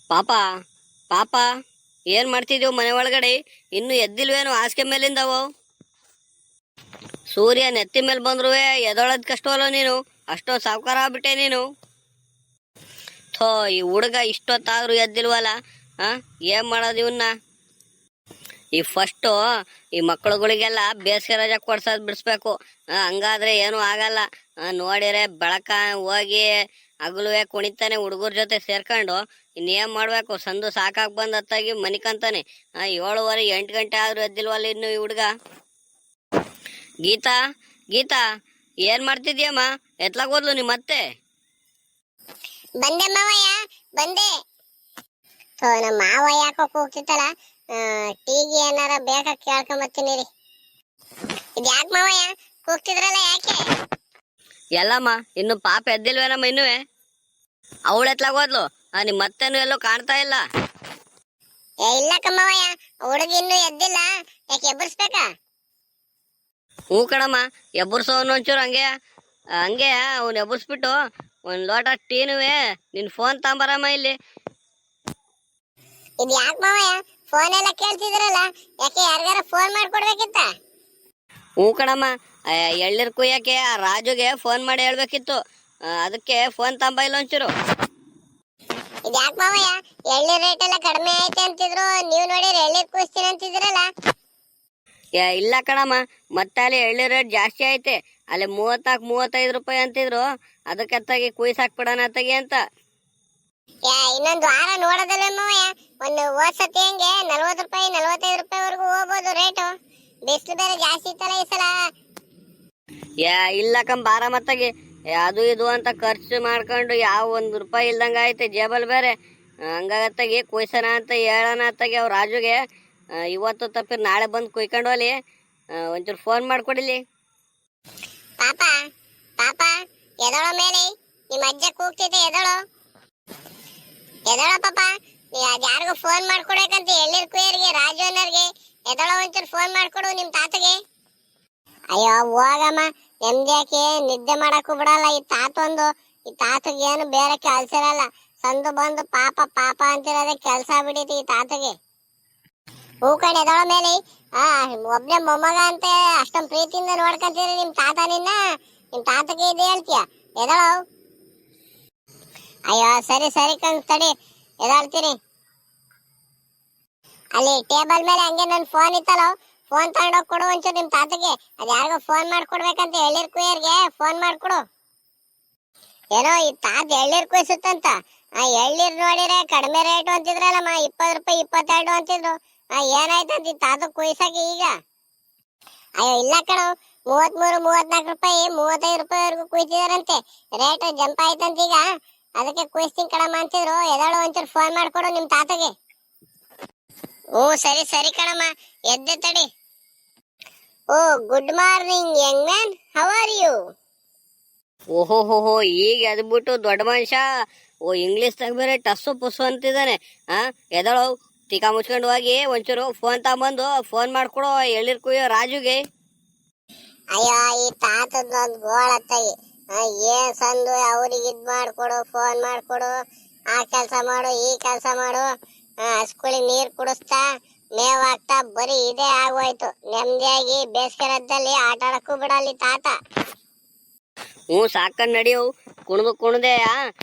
ಪಾಪ ಪಾಪ ಏನ್ ಮಾಡ್ತಿದ್ಯೋ ಮನೆ ಒಳಗಡೆ? ಇನ್ನು ಎದ್ದಿಲ್ವೇನು ಹಾಸಿಗೆ ಮೇಲಿಂದವೋ? ಸೂರ್ಯ ನೆತ್ತಿ ಮೇಲೆ ಬಂದ್ರು ಎದೊಳದ್ ಕಷ್ಟವಲ್ಲ ನೀನು, ಅಷ್ಟೊಂದು ಸಾವುಕಾರ ಆಗ್ಬಿಟ್ಟೆ ನೀನು. ಥೋ, ಈ ಹುಡುಗ ಇಷ್ಟೊತ್ತಾದ್ರೂ ಎದ್ದಿಲ್ವಲ್ಲ. ಏನ್ ಮಾಡೋದು ಇವನ್ನ? ಈ ಫಸ್ಟು ಈ ಮಕ್ಕಳುಗಳಿಗೆಲ್ಲ ಬೇಸಿಗೆ ರಜೆ ಕೊಡ್ಸೋದ್ ಬಿಡಿಸ್ಬೇಕು. ಹಂಗಾದ್ರೆ ಏನು ಆಗಲ್ಲ. ನೋಡಿರೆ ಬೆಳಕ ಹೋಗಿ ಹಗಲುವೆ ಕುಣಿತಾನೆ ಹುಡುಗರ ಜೊತೆ ಸೇರ್ಕೊಂಡು. ಇನ್ನೇನ್ ಮಾಡ್ಬೇಕು? ಸಂದು ಸಾಕಾಗ್ ಬಂದ್ ಹತ್ತಾಗಿ ಮನಿಕಂತಾನೆ. 7:30 8 ಗಂಟೆ ಆದ್ರೂ ಎದ್ದಿಲ್ವಲ್ಲ ಇನ್ನು ಈ ಹುಡುಗ. ಗೀತಾ, ಗೀತಾ, ಏನ್ ಮಾಡ್ತಿದ್ಯಮ್ಮ? ಎತ್ಲಾಗೋದ್ಲು ನಿಮ್ಮತ್ತೆ? ಬಂದೆ ಮಾವಯ್ಯ, ಬಂದೆ. ನಮ್ಮ ಮಾವ ಯಾಕೋ ಕೂಗ್ತಿತ್ತಲ್ಲ, ಟೀಗೆ ಏನಾರ ಬೇಕಾ ಕೇಳ್ಕೊಂಬತ್ತೀನಿ ರೀ. ಇದು ಯಾಕೆ ಮಾವಯ್ಯ ಕೂಗ್ತಿದ್ರಲ್ಲ, ಯಾಕೆ? ಎಲ್ಲಮ್ಮ ಇನ್ನು ಪಾಪ ಎದ್ದಿಲ್ವೇನಮ್ಮ ಇನ್ನುವೆ? ಅವಳು ಎತ್ಲಾಗೋದ್ಲು? ನಿಮ್ಮತ್ತೇನು ಎಲ್ಲೋ ಕಾಣ್ತಾ ಇಲ್ಲ. ಇಲ್ಲ ಕಮ್ಮವಯ್ಯ, ಹುಡುಗಿ ಇನ್ನೂ ಎದ್ದಿಲ್ಲ. ಯಾಕೆ ಎಬ್ಬರಿಸ್ಬೇಕಾ? ಹ್ಞೂ ಕಣಮ್ಮ, ಎಬ್ಬರ್ಸೋನು ಒಂಚೂರು ಹಂಗೆ ಹಂಗೆ ಅವ್ನು ಎಬ್ಬರ್ಸ್ಬಿಟ್ಟು ಒಂದ್ ಲೋಟ ಟೀನುವೆ ನಿನ್ ಫೋನ್ ತಗೊಂಬರಮ್ಮ ಇಲ್ಲಿ. ಇದು ಯಾಕೆ ಮಾವಯ್ಯ ಫೋನ್ ಎಲ್ಲ ಕೇಳ್ತಿದ್ರಲ್ಲ, ಯಾಕೆ ಯಾರಿಗಾರ ಫೋನ್ ಮಾಡ್ಕೊಡ್ಬೇಕಿತ್ತ? ಹ್ಞೂ ಕಣಮ್ಮ, ಎಳ್ನೀರು ಕುಯ್ಯಕ್ಕೆ ಆ ರಾಜುಗೆ ಫೋನ್ ಮಾಡಿ ಹೇಳ್ಬೇಕಿತ್ತು. ಅದಕ್ಕೆ ಫೋನ್ ತಗೊಂಬ ಇಲ್ಲ ಒಂಚೂರು. ಇದು ಯಾಕೆ ಮಾವಯ್ಯ ಎಳ್ನೀರ್ ರೇಟ್ ಎಲ್ಲ ಕಡಿಮೆ ಐತೆ ಅಂತಿದ್ರು, ನೀವು ನೋಡಿದ್ರೆ ಎಳ್ನೀರ್ ಕುಯ್ಸ್ತೀನಿ ಅಂತಿದ್ರಲ್ಲ? ಇಲ್ಲ ಕಣಮ್ಮ, ಮತ್ತೆ ಅಲ್ಲಿ ಎಳ್ನೀರು ರೇಟ್ ಜಾಸ್ತಿ ಐತೆ. ಅಲ್ಲಿ 34-35 ರೂಪಾಯಿ ಅಂತಿದ್ರು. ಅದಕ್ಕೆ ಅತ್ತಾಗಿ ಕುಯ್ಸಾಕ್ಬಿಡೋಣ ಅತ್ತಾಗಿ ಅಂತ. ಇನ್ನೊಂದು ವಾರ ನೋಡೋದಲ್ಲ ಮಾವಯ್ಯ, ಒಂದು ಹೋದ್ಸತಿ ಹೆಂಗೆ 40 ರೂಪಾಯಿ 45 ರೂಪಾಯಿವರೆಗೂ ಹೋಗ್ಬೋದು ರೇಟು. ಬಿಸಿಲು ಬೇರೆ ಜಾಸ್ತಿ ಇತ್ತಲ್ಲ ಈ ಸಲ. ಇಲ್ಲ ಬಾರ ಮತ್ತಾಗಿ ಅದು ಇದು ಅಂತ ಖರ್ಚು ಮಾಡ್ಕೊಂಡು ಯಾವ 1 ರೂಪಾಯಿ ಇಲ್ದಂಗ ಐತೆ ಜೇಬಲ್ ಬೇರೆ. ಹಂಗಾಗತ್ತಾಗಿ ಕುಯ್ಸೋಣ ಅಂತ ಹೇಳೋಣ ಅತ್ತಾಗಿ ಅವ್ರ ರಾಜುಗೆ. ಇವತ್ತು ತಪ್ಪಿರ್ ನಾಳೆ ಬಂದು ಕುಯ್ಕೊಂಡು ಹೋಲಿ. ಒಂಚೂರು ಫೋನ್ ಮಾಡ್ಕೊಡಿಲಿ. ಪಾಪ ಪಾಪ ಎದಳೋ ಮೇಲೆ, ನಿಮ್ಮ ಅಜ್ಜ ಕೂಗ್ತಿದ್ದೆ, ಎದಳೋ ಎದಳೋ ಪಾಪ. ಯಾರಿಗೂ ಫೋನ್ ಮಾಡ್ಕೊಡ್ಬೇಕಂತ ಎಳ್ನೀರ್ ಕುಯ್ಯರಿಗೆ, ರಾಜು ಅನ್ನೋರ್ಗೆ. ಎದಳೋ ಒಂಚೂರು ಫೋನ್ ಮಾಡ್ಕೊಡು ನಿಮ್ ತಾತಗೆ. ಅಯ್ಯೋ ಹೋಗಮ್ಮ, ನೆಮ್ಮದಿಯಾಕೆ ನಿದ್ದೆ ಮಾಡಕ್ಕೂ ಬಿಡಲ್ಲ ಈ ತಾತೊಂದು. ಈ ತಾತಗೆ ಏನು ಬೇರೆ ಕೆಲ್ಸ ಇರಲ್ಲ, ಸಂದು ಬಂದು ಪಾಪ ಪಾಪ ಅಂತಿರೋದೇ ಕೆಲ್ಸ ಬಿಡೈತಿ ಈ ತಾತಗೆ. ಹೂ ಕಡೆ ಎದಳೋ ಮೇಲೆ. ಒಬ್ನೇ ಮೊಮ್ಮಗ ಅಂತ ಅಷ್ಟೊಂದು ಪ್ರೀತಿಯಿಂದ ನೋಡ್ಕೊಂತೀರಿ ನಿಮ್ ತಾತ ನಿನ್ನ. ನಿಮ್ ತಾತಗೆ ಇದೆ ಹೇಳ್ತೀಯ, ಎದಳೋ. ಅಯ್ಯೋ ಸರಿ ಸರಿ ಕಣ್ ತಡಿ, ಎದಾಳ್ತೀನಿ. ಅಲ್ಲಿ ಟೇಬಲ್ ಮೇಲೆ ಹಂಗೆ ನನ್ ಫೋನ್ ಇತ್ತಲ್ಲ, ಫೋನ್ ತಗೊಂಡೋಗಿ ಕೊಡು ಒಂಚೂರು ನಿಮ್ ತಾತಗೆ. ಅದ್ ಯಾರಿಗೋ ಫೋನ್ ಮಾಡ್ಕೊಡ್ಬೇಕಂತ ಎಳ್ನೀರ್ ಕುಯ್ಯರ್ಗೆ ಫೋನ್ ಮಾಡ್ಕೊಡು. ಏನೋ ಈ ತಾತ ಎಳ್ನೀರ್ ಕುಯ್ಸುತ್ತಂತ. ಎಳ್ನೀರ್ ನೋಡಿದ್ರೆ ಕಡಿಮೆ ರೇಟು ಅಂತಿದ್ರಲ್ಲಮ್ಮ, 20 ರೂಪಾಯಿ 22 ಅಂತಿದ್ರು. ಏನಾಯ್ತಂತ ಈ ತಾತ ಕುಯ್ಸಕ್ಕೆ ಈಗ? ಅಯ್ಯೋ ಇಲ್ಲ ಕಣೋ, 33 34 ರೂಪಾಯಿ 35 ರೂಪಾಯಿವರೆಗೂ ಕುಯ್ತಿದಾರಂತೆ. ರೇಟ್ ಜಂಪ್ ಆಯ್ತಂತ ಈಗ. ಅದಕ್ಕೆ ಕುಯ್ಸ್ತೀನಿ ಕಣಮ್ಮ ಅಂತಿದ್ರು. ಎದಾಳು ಒಂಚೂರು ಫೋನ್ ಮಾಡ್ಕೊಡು ನಿಮ್ ತಾತಗೆ. ಓ ಸರಿ ಸರಿ ಕಣಮ್ಮ, ಎದ್ದೆ ತಡಿ. Oh good morning young man, how are you? ಓಹೋ, ಈಗ ಎದ್ಬಿಟ್ಟು ದೊಡ್ಡ ಮನುಷ್ಯ. ಇಂಗ್ಲೀಷ್ದಾಗ ಬೇರೆ ಟಸ್ಸು ಪುಸ್ಸು ಅಂತಿದ್ದಾನೆ. ಎದಳು ತಿಕಾ ಮುಚ್ಕೊಂಡು ಹೋಗಿ ಒಂಚೂರು ಫೋನ್ ತಗೊಂಬಂದು ಫೋನ್ ಮಾಡ್ಕೊಡು ಎಳ್ನೀರ್ ಕುಯ್ಯೋ ರಾಜುಗೆ. ಅಯ್ಯೋ ಈ ತಾತದೊಂದು ಗೋಳತ್ತಾಗಿ. ಏನ್ ಸಂದು ಅವ್ರಿಗೆ ಇದ್ ಮಾಡ್ಕೊಡು, ಫೋನ್ ಮಾಡ್ಕೊಡು, ಆ ಕೆಲ್ಸ ಮಾಡು ಈ ಕೆಲ್ಸ ಮಾಡು, ಹಸ್ಕುಳಿಗೆ ನೀರ್ ಕುಡಿಸ್ತಾ ಮೇವ್ ಹಾಕ್ತಾ, ಬರೀ ಇದೇ ಆಗೋಯ್ತು. ನೆಮ್ಮದಿಯಾಗಿ ಬೇಸಿಗೆ ರಜದಲ್ಲಿ ಆಟ ಆಡಕ್ಕೂ ಬಿಡಲ್ಲಿ ತಾತ. ಹ್ಞೂ ಸಾಕಂಡ್ ನಡಿಯವು ಕುಣ್ದೆ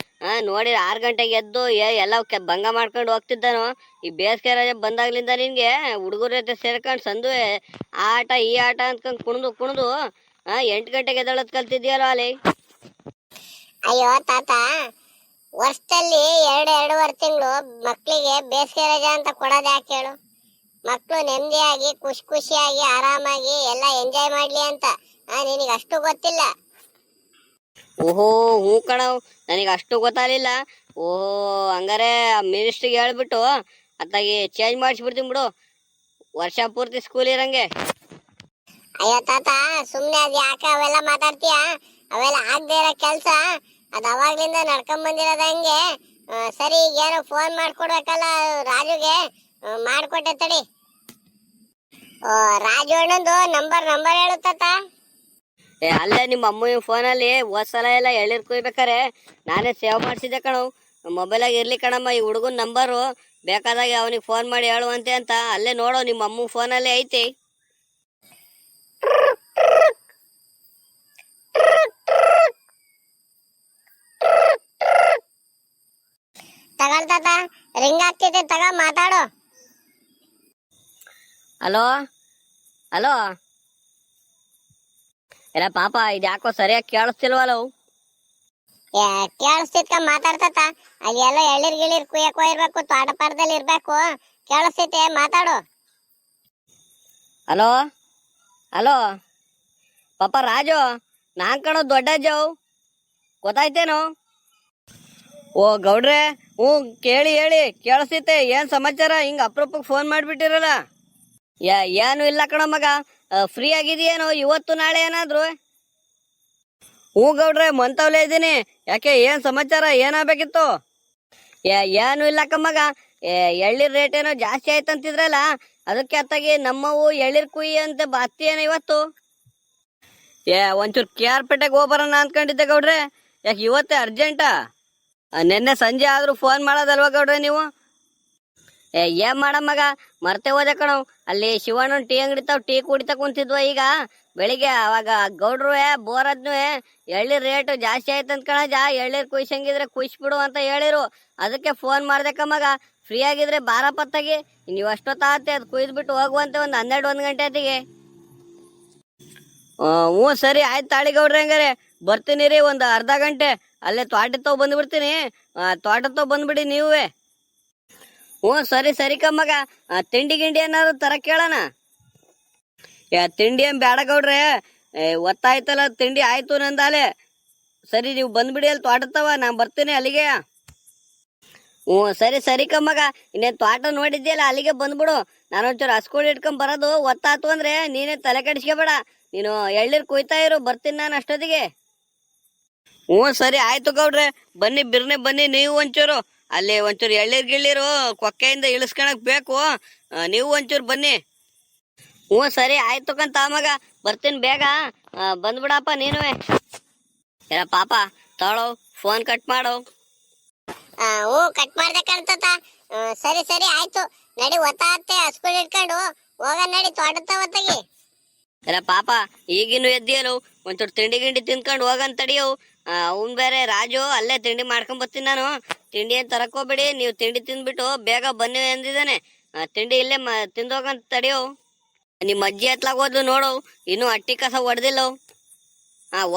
ನೋಡಿ 6 ಗಂಟೆಗೆ ಎದ್ದು ಎಲ್ಲ ಭಂಗ ಮಾಡ್ಕೊಂಡು ಹೋಗ್ತಿದ್ದಾನು. ಈ ಬೇಸಿಗೆ ರಜೆ ಬಂದಾಗ್ಲಿಂದ ನಿನ್ಗೆ ಹುಡುಗರ ಜೊತೆ ಸೇರ್ಕೊಂಡು ಸಂದುವೆ ಆಟ ಈ ಆಟ ಅಂದ್ಕೊಂಡು ಕುಣ್ದು 8 ಗಂಟೆಗೆ ಎದ್ದಳದ್ ಕಲ್ತಿದ್ಯಲ್ಲ ಅಲ್ಲಿ. ಅಯ್ಯೋ ತಾತ, ವರ್ಷದಲ್ಲಿ 2-2.5 ತಿಂಗಳು ಮಕ್ಳಿಗೆ ಬೇಸಿಗೆ ರಜೆ ಅಂತ ಕೊಡೋದು ಯಾಕೆ ಹೇಳು? ಮಕ್ಳು ನೆಮ್ಮದಿಯಾಗಿ ಖುಷಿಯಾಗಿ ಆರಾಮಾಗಿ ಎಲ್ಲ ಎಂಜಾಯ್ ಮಾಡ್ಲಿ ಅಂತ. ನಿನಗೆ ಅಷ್ಟು ಗೊತ್ತಿಲ್ಲ. ಓಹೋ ಹ್ಞೂ ಕಣವ್, ನನಗೆ ಅಷ್ಟು ಗೊತ್ತಾಗಲಿಲ್ಲ. ಓಹೋ ಹಂಗಾರೆ ಮಿನಿಸ್ಟ್ರಿಗೆ ಹೇಳ್ಬಿಟ್ಟು ಅತ್ತಾಗಿ ಚೇಂಜ್ ಮಾಡಿಸ್ಬಿಡ್ತೀನಿ ಬಿಡು, ವರ್ಷ ಪೂರ್ತಿ ಸ್ಕೂಲ್ ಇರಂಗೆ. ಅಯ್ಯೋ ತಾತ, ಸುಮ್ನೆ ಅದ್ ಯಾಕೆ ಅವೆಲ್ಲ ಮಾತಾಡ್ತೀಯ? ಅವೆಲ್ಲ ಆಗದೆ ಇರೋ ಕೆಲ್ಸ. ಅದ್ ಅವಾಗ್ಲಿಂದ ನಡ್ಕೊಂಡ್ ಬಂದಿರೋದ ಹಂಗೆ. ಸರಿ, ಈಗ ಏನೋ ಫೋನ್ ಮಾಡ್ಕೊಡ್ಬೇಕಲ್ಲ ರಾಜುಗೆ, ಮಾಡ್ಕೊಟ್ಟೆ ತಡಿ. ರಾಜು ಅಣ್ಣಂದು ನಂಬರ್ ಹೇಳು ತಾತ. ಅಲ್ಲೇ ನಿಮ್ಮ ಅಮ್ಮನ ಫೋನಲ್ಲಿ ಹೋದ್ ಸಲ ಎಲ್ಲ ಎಳ್ನೀರ್ ಕುಯ್ಬೇಕಾರೆ ನಾನೇ ಸೇವ್ ಮಾಡಿಸಿದ್ದೆ ಕಣವು. ಮೊಬೈಲಾಗ ಇರ್ಲಿ ಕಣಮ್ಮ ಈ ಹುಡುಗನ ನಂಬರು. ಬೇಕಾದಾಗ ಅವನಿಗೆ ಫೋನ್ ಮಾಡಿ ಹೇಳುವಂತೆ ಅಂತ. ಅಲ್ಲೇ ನೋಡೋ, ನಿಮ್ಮ ಅಮ್ಮ ಫೋನಲ್ಲೇ ಐತಿ. ತಗೊಳ್ತಾತ, ರಿಂಗ್ ಆಗ್ತೈತೆ, ತಗ ಮಾತಾಡು. Hello hello. ಎಲ್ಲ ಪಾಪ ಇದು ಯಾಕೋ ಸರಿಯಾಗಿ ಕೇಳಿಸ್ತಿಲ್ವಲ್ಲ. ಕೇಳಿಸ್ತಿತ್ಕ ಮಾತಾಡ್ತತ. ಅಲ್ಲಿ ಎಲ್ಲ ಎಳ್ಳಿರ್ ಗಿಳಿರ್ ಕುಯ್ಯಕೋ ಇರ್ಬೇಕು, ತೋಟ ಪಾರದಲ್ಲಿ ಇರ್ಬೇಕು. ಕೇಳಿಸ್ತೈತೆ, ಮಾತಾಡು. Hello hello. ಪಾಪ ರಾಜು, ನಾನ್ ಕಣೋ ದೊಡ್ಡಜ್ಜವು, ಗೊತ್ತಾಯ್ತೇನು? ಓ ಗೌಡ್ರೆ, ಹ್ಞೂ ಕೇಳಿ ಹೇಳಿ, ಕೇಳಿಸ್ತೈತೆ. ಏನ್ ಸಮಾಚಾರ? ಹಿಂಗ ಅಪ್ರೂಪಕ್ಕೆ ಫೋನ್ ಮಾಡ್ಬಿಟ್ಟಿರಲ್ಲ. ಏನು ಇಲ್ಲ ಕಣ ಮಗ, ಫ್ರೀ ಆಗಿದೆಯೇನೋ ಇವತ್ತು ನಾಳೆ ಏನಾದ್ರು? ಹ್ಞೂ ಗೌಡ್ರೆ, ಮಂತವ್ಲೇ ಇದ್ದೀನಿ. ಯಾಕೆ, ಏನ್ ಸಮಾಚಾರ? ಏನಾಗಬೇಕಿತ್ತು? ಏನು ಇಲ್ಲಕ್ಕ ಮಗ, ಎಳ್ಳಿರ್ ರೇಟ್ ಏನೋ ಜಾಸ್ತಿ ಆಯ್ತಂತಿದ್ರಲ್ಲ, ಅದಕ್ಕೆ ಅತ್ತಾಗಿ ನಮ್ಮವು ಎಳ್ಳಿರ್ ಕುಯ್ಯಿ ಅಂತ ಬಾತಿ ಏನೋ ಇವತ್ತು. ಒಂಚೂರು ಕೆ ಆರ್ ಪೇಟೆಗೆ ಹೋಗ್ಬರೋಣ ಅಂದ್ಕೊಂಡಿದ್ದೆ ಗೌಡ್ರೆ. ಯಾಕೆ ಇವತ್ತೇ ಅರ್ಜೆಂಟಾ? ನಿನ್ನೆ ಸಂಜೆ ಆದ್ರೂ ಫೋನ್ ಮಾಡೋದಲ್ವ ಗೌಡ್ರೆ ನೀವು? ಏನ್ ಮಾಡಮ್ಮಗ, ಮರ್ತೆ ಹೋದೆ ಕಣವ್. ಅಲ್ಲಿ ಶಿವಣ್ಣನ್ ಟೀ ಅಂಗಡಿ ತಾವ್ ಟೀ ಕುಡಿತಾ ಕುಂತಿದ್ವ ಈಗ ಬೆಳಿಗ್ಗೆ. ಅವಾಗ ಗೌಡ್ರು ಬೋರದ್ನು ಎಳ್ಳಿರ್ ರೇಟ್ ಜಾಸ್ತಿ ಆಯ್ತಂತ ಕಣಜ, ಎಳ್ಳಿರ್ ಕುಯ್ಸಂಗಿದ್ರೆ ಕುಯ್ಸ್ಬಿಡು ಅಂತ ಹೇಳಿರು. ಅದಕ್ಕೆ ಫೋನ್ ಮಾಡ್ದೆ ಕಮ್ಮಗ. ಫ್ರೀ ಆಗಿದ್ರೆ ಬಾರ ಪತ್ತಾಗಿ, ನೀವು ಅಷ್ಟೊತ್ತಾಗತ್ತೆ ಅದು ಕುಯ್ದ್ಬಿಟ್ಟು ಹೋಗುವಂತೆ. ಒಂದು 12-1 ಗಂಟೆ ಹೊತ್ತಿಗೆ. ಹ್ಞೂ ಸರಿ ಆಯ್ತು ತಾಳಿ ಗೌಡ್ರೆ, ಹಂಗಾರೆ ಬರ್ತೀನಿ ರೀ. ಒಂದು ಅರ್ಧ ಗಂಟೆ ಅಲ್ಲೇ ತೋಟತ್ತವ್ ಬಂದ್ಬಿಡ್ತೀನಿ. ತೋಟತ್ತವ್ ಬಂದ್ಬಿಡಿ ನೀವೇ. ಹ್ಞೂ ಸರಿ ಸರಿ ಕಮ್ಮಗ. ತಿಂಡಿ ಗಿಂಡಿ ಏನಾದ್ರು ತರ ಕೇಳೋಣ? ತಿಂಡಿ ಏನ್ ಬೇಡ ಗೌಡ್ರೆ, ಒತ್ತಾಯ್ತಲ್ಲ, ತಿಂಡಿ ಆಯ್ತು ನಂದಾಲೆ. ಸರಿ ನೀವು ಬಂದ್ಬಿಡಿ, ಅಲ್ಲಿ ತೋಟತ್ತವ, ನಾನು ಬರ್ತೀನಿ ಅಲ್ಲಿಗೆ. ಹ್ಞೂ ಸರಿ ಸರಿ ಕಮ್ಮಗ. ಇನ್ನೇನು ತೋಟ ನೋಡಿದ್ಯಲ್ಲ, ಅಲ್ಲಿಗೆ ಬಂದ್ಬಿಡು. ನಾನೊಂಚೂರು ಹಸ್ಕೊಳ್ ಇಟ್ಕೊಂಡ್ ಬರೋದು ಒತ್ತಾತು ಅಂದ್ರೆ ನೀನೇ ತಲೆ ಕೆಡಿಸ್ಕೋಬೇಡ. ನೀನು ಎಳ್ನೀರು ಕುಯ್ತಾ ಇರು, ಬರ್ತೀನಿ ನಾನು ಅಷ್ಟೊತ್ತಿಗೆ. ಹ್ಞೂ ಸರಿ ಆಯ್ತು ಗೌಡ್ರೆ, ಬನ್ನಿ ಬಿರ್ನೆ ಬನ್ನಿ. ನೀವು ಒಂಚೂರು ಅಲ್ಲಿ ಒಂಚೂರು ಎಳ್ನೀರು ಗಿಳ್ಳೀರು ಕೊಕ್ಕೆಯಿಂದ ಇಳಿಸ್ಕೊಳಕ್ ಬೇಕು. ನೀವು ಒಂಚೂರು ಬನ್ನಿ. ಹ್ಞೂ ಸರಿ ಆಯ್ತು ಕಂತ ಮಗ, ಬರ್ತೀನಿ ಬೇಗ. ಬಂದ್ಬಿಡಪ್ಪ ನೀನುವೆ. ಏನ ಪಾಪ ತಾಳೋ, ಫೋನ್ ಕಟ್ ಮಾಡೋ. ಹ್ಞೂ ಕಟ್ ಮಾಡ್ದೆ ಕಾಣ್ತತ. ಸರಿ ಸರಿ ಆಯ್ತು, ನಡಿ. ಒತ್ತಾತ್ತೆ ಹಸ್ಕೊಳ್ ಇಟ್ಕೊಂಡು ಹೋಗ, ನಡಿ ತೋಟದ ಹೊತ್ತಗಿ. ಎಲ್ಲ ಪಾಪ ಈಗಿನ್ನು ಎದ್ದಿಯಲು, ಒಂಚೂರು ತಿಂಡಿ ಗಿಂಡಿ ತಿನ್ಕೊಂಡು ಹೋಗಂತ ತಡಿಯವು. ಅವ್ನ್ ಬೇರೆ ರಾಜು ಅಲ್ಲೇ ತಿಂಡಿ ಮಾಡ್ಕೊಂಡ್ ಬರ್ತೀನಿ ನಾನು. ತಿಂಡಿ ಏನ್ ತರಕೋಬೇಡಿ, ನೀವು ತಿಂಡಿ ತಿಂದ್ಬಿಟ್ಟು ಬೇಗ ಬನ್ನಿ ಅಂದಿದ್ದಾನೆ. ತಿಂಡಿ ಇಲ್ಲೇ ತಿಂದು ಹೋಗಂತ ತಡಿಯವು. ನಿಮ್ಮ ಅಜ್ಜಿ ಹತ್ಲಾಗ ಹೋದ್ಲು ನೋಡು, ಇನ್ನೂ ಅಟ್ಟಿ ಕಸ ಹೊಡೆದಿಲ್ಲವು.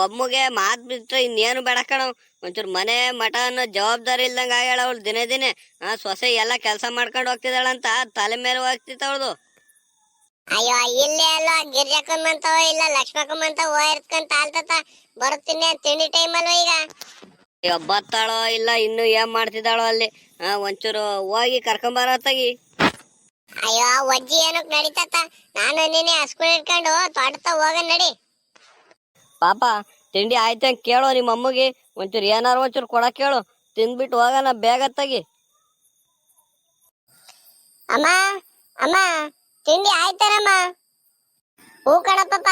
ಒಮ್ಮಗೆ ಮಾತ್ ಬಿಟ್ರೆ ಇನ್ನೇನು ಬೇಡ ಕಣವ್. ಒಂಚೂರು ಮನೆ ಮಠ ಅನ್ನೋ ಜವಾಬ್ದಾರಿ ಇಲ್ದಂಗ ಆಗ್ಯಾಳ ಅವಳು. ದಿನೇ ದಿನೇ ಸೊಸೆ ಎಲ್ಲ ಕೆಲಸ ಮಾಡ್ಕೊಂಡು ಹೋಗ್ತಿದ್ದಾಳಂತ ತಲೆ ಮೇಲೆ ಹೋಗ್ತಿತ್ತವಳ್ದು. ಅಯ್ಯೋ, ಇಲ್ಲೇ ಅಲ್ವಾ ಗಿರ್ಜಕ್ಕಮ್ಮಂತವ, ಇಲ್ಲ ಲಕ್ಷ್ಮಕ್ಕಮ್ಮಂತ ಹೋಗಿರ್ಕಂತ ಆಲ್ತತ. ಬರುತ್ತೀನಿ, ತಿಂಡಿ ಟೈಮ್ ಅಲ್ವ ಈಗ. ಅಯ್ಯೋ ಬತ್ತಾಳೋ ಇಲ್ಲ ಇನ್ನು ಏನ್ ಮಾಡ್ತಿದ್ದಾಳೋ ಅಲ್ಲಿ. ಒಂಚೂರು ಹೋಗಿ ಕರ್ಕೊಂಬರತ್ತಾಗಿ. ಅಯ್ಯೋ ಅಜ್ಜಿ ಏನಕ್ ನಡೀತತ, ನಾನು ನೀನೆ ಹಸ್ಕೊಳ್ ಇಟ್ಕೊಂಡು ತೋಟದ ಹೋಗ, ನಡಿ. ಪಾಪ ತಿಂಡಿ ಆಯ್ತು ಅಂತ ಕೇಳೋ ನಿಮ್ಮ ಅಮ್ಮಗೆ. ಒಂಚೂರು ಏನಾರು ಒಂಚೂರು ಕೊಡಕ್ ಕೇಳು, ತಿಂದ್ಬಿಟ್ಟು ಹೋಗೋಣ ಬೇಗತ್ತಾಗಿ. ಅಮ್ಮ ಅಮ್ಮ, ತಿಂಡಿ ಆಯ್ತಾರಮ್ಮ? ಹೂ ಕಣಪ್ಪ,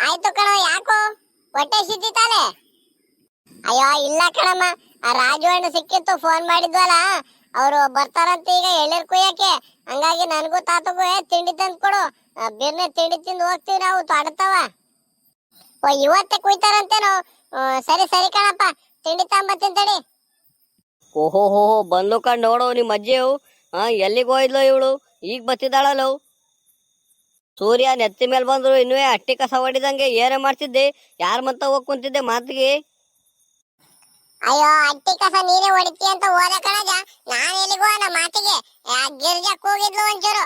ಆಯ್ತು ಕಣ. ಯಾಕೋ ಹೊಟ್ಟೆ ಸಿದ್ದಿತಾಲೆ? ಅಯ್ಯೋ ಇಲ್ಲ ಕಣಮ್ಮ, ಆ ರಾಜು ಅಣ್ಣ ಸಿಕ್ಕಿತ್ತು, ಫೋನ್ ಮಾಡಿದ್ವಲ್ಲ, ಅವರು ಬರ್ತಾರಂತ ಈಗ ಎಳ್ನೀರ್ ಕುಯ್ಯಕ್ಕೆ. ಹಂಗಾಗಿ ನನಗೂ ತಾತಗೂ ತಿಂಡಿ ತಂದು ಕೊಡು. ಬಿರ್ನೆ ತಿಂಡಿ ತಿಂದು ಹೋಗ್ತೀವಿ ನಾವು ತೋಟತವ. ಓ ಇವತ್ತೇ ಕುಯ್ತಾರಂತೇನೋ? ಸರಿ ಸರಿ ಕಣಪ್ಪ, ತಿಂಡಿ ತಗೊಂಬತ್ತೀನಿ ತಡಿ. ಓಹೋ ಹೋ, ಬಂದು ಕಂಡು ನೋಡು ನಿಮ್ಮ ಅಜ್ಜಿಯವು. ಎಲ್ಲಿಗೆ ಹೋಯ್ದ್ಲು ಇವಳು? ಈಗ ಬತ್ತಿದ್ದಾಳಲ್ಲವು. ಸೂರ್ಯ ನೆತ್ತಿ ಮೇಲೆ ಬಂದ್ರು ಇನ್ನೂ ಅಟ್ಟಿ ಕಸ ಹೊಡಿದಂಗೆ ಏನೇ ಮಾಡ್ತಿದ್ದೆ? ಯಾರ ಮಂತ ಹೋಗ್ ಕುಂತಿದ್ದೆ ಮಾತಿಗೆ? ಅಯ್ಯೋ ಅಟ್ಟಿ ಕಸ ನೀನೇ ಹೊಡಿತಿ ಅಂತ ಹೋದ ಕಣಜ. ನಾನು ಎಲ್ಲಿಗೆ ಹೋದ ಮಾತಿಗೆ? ಗಿರ್ಜಕ್ ಹೋಗಿದ್ಲು ಒಂಚೂರು.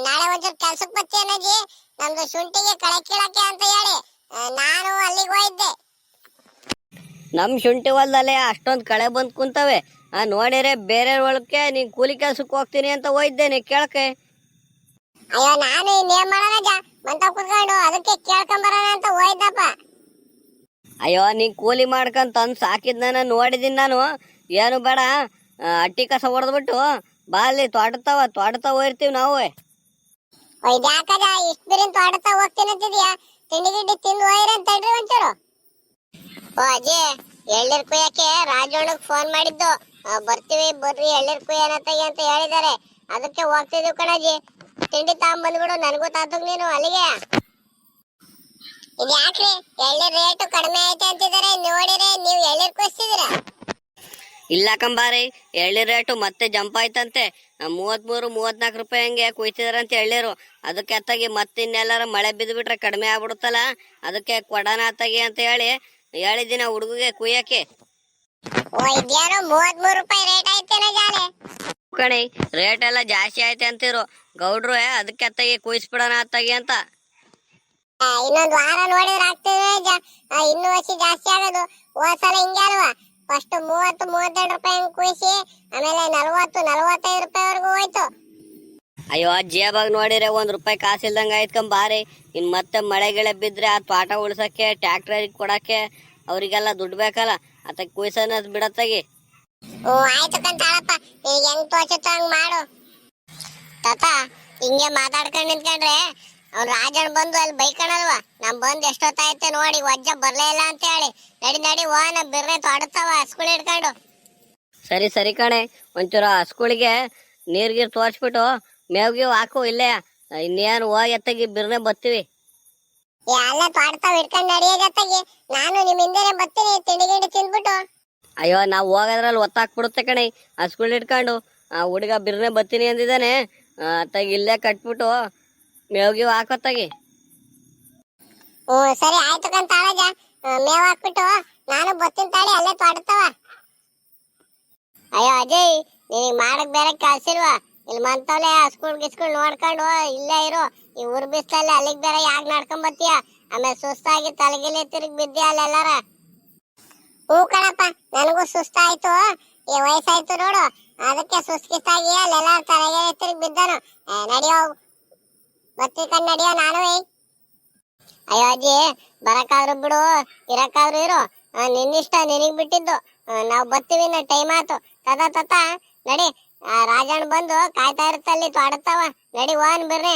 ನಾಳೆ ಒಂಚೂರು ಕೆಲ್ಸಕ್ಕೆ ಬತ್ತಿ ಅನ್ನಜಿ, ನಮ್ದು ಶುಂಠಿಗೆ ಕಳೆ ಕೀಳಕ್ಕೆ ಅಂತ ಹೇಳಿ ನಾನು ಅಲ್ಲಿಗೆ ಹೋಗಿದ್ದೆ. ನಮ್ ಶುಂಠಿ ಹೊಲ್ದಲ್ಲೇ ಅಷ್ಟೊಂದು ಕಳೆ ಬಂದ್ ಕುಂತವೆ. ನೋಡಿರೆ ಬೇರೆ ಒಳಕ್ಕೆ ನೀನ್ ಕೂಲಿ ಕೆಲ್ಸಕ್ಕೆ ಹೋಗ್ತೀನಿ ಅಂತ ಹೋಯ್ದೇನೆ ಕೇಳಕ್ಕೆ. ಅಯ್ಯೋ ನಾನು ಇನ್ನೇನ್ ಮಾಡೋಣಜ, ಮಂತ ಕುತ್ಕೊಂಡು ಅದಕ್ಕೆ ಕೇಳ್ಕೊಂಬರೋಣ ಅಂತ ಹೋಯ್ದಪ್ಪ. ಅಯ್ಯೋ ನೀನ್ ಕೂಲಿ ಮಾಡ್ಕೊಂತ ತಂದು ಸಾಕಿದ್ನ ನೋಡಿದೀನಿ ನಾನು. ಏನು ಬೇಡ, ಅಟ್ಟಿ ಕಸ ಹೊಡೆದ್ಬಿಟ್ಟು ಬಾ, ಅಲ್ಲಿ ತೋಟತಾವ ಹೋಗಿರ್ತೀವಿ ನಾವು. ಇದ್ಯಾಕಜ ಇಷ್ಟ ಬಿರಿನ್ ತೋಟತ ಹೋಗ್ತೀನಿ ಅಂತಿದ್ಯಾ? ತಿಂಡಿ ಗಿಂಡಿ ತಿಂದು ಹೋಯ್ರಿ ಅಂತ ತಡ್ರಿ ಒಂಚೂರು. ಓ ಅಜ್ಜಿ, ಎಳ್ನೀರ್ ಕುಯ್ಯಕ್ಕೆ ರಾಜಣ್ಣಗ್ ಫೋನ್ ಮಾಡಿದ್ದು. ಬರ್ತೀವಿ ಬರ್ರಿ ಎಳ್ಳೀರ್ ಕುಯ್ಯನ ತೆಗಿ ಅಂತ ಹೇಳಿದ್ದಾರೆ. ಅದಕ್ಕೆ ಹೋಗ್ತಿದೀವಿ ಕಣಜ್ಜಿ. ತಿಂಡಿ ತಗೊಂಬಂದ್ಬಿಡು ನನಗೂ ತಾತಗ್ ನೀನು ಅಲ್ಲಿಗೆ. ಇದು ಯಾಕ್ರಿ ಎಳ್ಳೀರ್ ರೇಟು ಕಡಿಮೆ ಐತೆ ಅಂತಿದ್ದಾರೆ, ನೋಡಿರಿ ನೀವು ಎಳ್ಳೀರ್ ಕುಯ್ಸ್ತಿದ್ದೀರಾ? ಇಲ್ಲ ಕಂಬಾರಿ, ಎಳ್ಳಿ ರೇಟು ಮತ್ತೆ ಜಂಪ್ ಆಯ್ತಂತೆ. 33-34 ರೂಪಾಯಿ ಹಂಗೆ ಕುಯ್ತಿದಾರಂತೆ ಎಳ್ಳೀರು. ಅದಕ್ಕೆ ಅತ್ತಾಗಿ ಮತ್ತೆ ಇನ್ನೆಲ್ಲಾರ ಮಳೆ ಬಿದ್ದು ಬಿಟ್ರೆ ಕಡಿಮೆ ಆಗ್ಬಿಡುತ್ತಲ್ಲ, ಅದಕ್ಕೆ ಕೊಡನ ಅತ್ತಾಗಿ ಅಂತ ಹೇಳಿದಿನ ಹುಡುಗಿಗೆ ಕುಯ್ಯಕ್ಕೆ. ಓ ಇದ್ಯಾರೋ 33 ರೂಪಾಯಿ ರೇಟ್ ಐತೇನ ಜಾಲೆ? ಕಣಿ ರೇಟ್ ಎಲ್ಲ ಜಾಸ್ತಿ ಆಯ್ತೆ ಅಂತಿರು ಗೌಡ್ರು, ಅದಕ್ಕೆ ಅತ್ತಾಗಿ ಕುಯ್ಸ್ಬಿಡೋಣ ಅತ್ತಾಗಿ ಅಂತ. ಇನ್ನೊಂದ್ ವಾರ ನೋಡಿದ್ರೆ ಆಗ್ತದೆ ಇನ್ನು ವರ್ಷ ಜಾಸ್ತಿ ಆಗೋದು. ಹೋದ್ಸಲ ಹಿಂಗೆ ಅಲ್ವಾ, ಫಸ್ಟ್ 30-32 ರೂಪಾಯಿ ಹಂಗ್ ಕುಯ್ಸಿ ಆಮೇಲೆ 40-45 ರೂಪಾಯಿವರೆಗೂ ಹೋಯ್ತು. ಅಯ್ಯೋ ಜೇಬಾಗ ನೋಡಿದ್ರೆ ₹1 ಕಾಸಿಲ್ದಂಗ ಆಯ್ತ್ಕೊಂಬಾರಿ. ಇನ್ ಮತ್ತೆ ಮಳೆ ಗಿಳೆ ಬಿದ್ರೆ ಆ ತೋಟ ಉಳ್ಸಕ್ಕೆ ಟ್ರ್ಯಾಕ್ಟರ್ ಕೊಡಕ್ಕೆ ಅವ್ರಿಗೆಲ್ಲ ದುಡ್ಡು ಬೇಕಲ್ಲ, ಅದಕ್ಕೆ ಕುಯ್ಸನ ಬಿಡತ್ತಾಗಿ. ಓ ಆಯ್ತು ಕಂತಾಳಪ್ಪ, ನಿನಗೆ ಹೆಂಗ್ ತೋಚುತ್ತೋ ಹಂಗ್ ಮಾಡು. ತಾತ ಹಿಂಗೆ ಮಾತಾಡ್ಕೊಂಡ್ ನಿಂತ್ಕೊಂಡ್ರೆ ಅವ್ನು ರಾಜಣ್ಣ ಬಂದು ಅಲ್ಲಿ ಬೈಕಣಲ್ವಾ, ನಮ್ ಬಂದು ಎಷ್ಟೊತ್ತಾಯ್ತೆ ನೋಡಿ ವಜ್ಜ ಬರ್ಲೇ ಇಲ್ಲ ಅಂತ ಹೇಳಿ. ನಡಿ ಹೋನ ಬಿರ್ರೆ ತೊಡತಾವ ಹಸ್ಗಳು ಹಿಡ್ಕೊಂಡು. ಸರಿ ಕಣೆ, ಒಂಚೂರು ಹಸ್ಗಳಿಗೆ ನೀರ್ಗೀರ್ ತೋರ್ಸ್ಬಿಟ್ಟು ಮೇವ್ಗಿವ್ ಹಾಕು ಇಲ್ಲೇ. ಇನ್ನೇನು ಹೋಗಿ ಎತ್ತಾಗಿ ಬಿರ್ನೆ ಬರ್ತೀವಿ. ಎಲ್ಲ ತೊಡ್ತಾವ್ ಹಿಡ್ಕೊಂಡು ನಡಿಯ ಜೊತೆಗೆ. ನಾನು ನಿಮ್ ಹಿಂದೆನೆ ಬರ್ತೀನಿ ತಿಂಡಿ ಗಿಂಡಿ ತಿಂದ್ಬಿಟ್ಟು. ಅಯ್ಯೋ ನಾವು ಹೋಗೋದ್ರಲ್ಲಿ ಒತ್ತಾಕ್ಬಿಡುತ್ತೆ ಕಣೆ ಹಸ್ಗಳು ಹಿಡ್ಕೊಂಡು. ಆ ಹುಡುಗ ಬಿರ್ನೆ ಬರ್ತೀನಿ ಅಂದಿದ್ದಾನೆ, ಅತ್ತಾಗಿ ಇಲ್ಲೇ ಕಟ್ಬಿಟ್ಟು ಮೇವ್ಗಿವ್ ಹಾಕೋತ್ತಾಗಿ. ಸರಿ ಆಯ್ತು ಕಂತಾಳಜ, ಮೇವ್ ಹಾಕ್ಬಿಟ್ಟು ನಾನು ಬರ್ತೀನಿ ತಾಳಿ, ಅಲ್ಲೇ ತೊಡ್ತಾವ. ಅಯ್ಯೋ ಅಜಯ್, ನಿನಗ್ ಮಾಡಕ್ ಬೇರೆ ಕಳ್ಸಿಲ್ವಾ? ಇಲ್ಲಿ ಮಂತವ್ಲೆ ಹಸ್ಕುಳ್ ಗಿಸ್ಕುಳ್ ನೋಡ್ಕೊಂಡು ಇಲ್ಲೇ ಇರು. ಈ ಊರ್ ಬಿಸ್ಲಲ್ಲಿ ಅಲ್ಲಿಗ್ ಬೇರೆ ಯಾಕೆ ನಡ್ಕೊಂಡ್ ಬರ್ತೀಯ? ಆಮೇಲೆ ಸುಸ್ತಾಗಿ ತಲೆಗಿಲೆ ತಿರುಗಿ ಬಿದ್ದಿ ಅಲ್ಲೆಲ್ಲಾರ. ಹ್ಞೂ ಕಣಪ್ಪ, ನನಗೂ ಸುಸ್ತಾಯ್ತು, ಈ ವಯಸ್ಸಾಯ್ತು ನೋಡು, ಅದಕ್ಕೆ ಸುಸ್ಕಿಸ್ತಾಗಿ ಅಲ್ಲೆಲ್ಲಾರ ತಲೆಗಿಲೆ ತಿರುಗಿ ಬಿದ್ದನು. ನಡಿಯೋ ಬತ್ತಿ ಕಂಡು ನಡಿಯೋ ನಾನು. ಅಯ್ಯೋ ಅಜ್ಜಿ, ಬರಕಾದ್ರು ಬಿಡು, ಇರಕಾದ್ರು ಇರು, ನಿನ್ನಿಷ್ಟ, ನಿನಗ್ ಬಿಟ್ಟಿದ್ದು. ನಾವು ಬರ್ತೀವಿ, ಟೈಮ್ ಆತು. ತತ ನಡಿ, ರಾಜಣ್ಣ ಬಂದು ಕಾಯ್ತಾ ಇರುತ್ತಲ್ಲಿ ತೊಡತಾವ. ನಡಿ ಹೋನ್ ಬಿರ್ರಿ.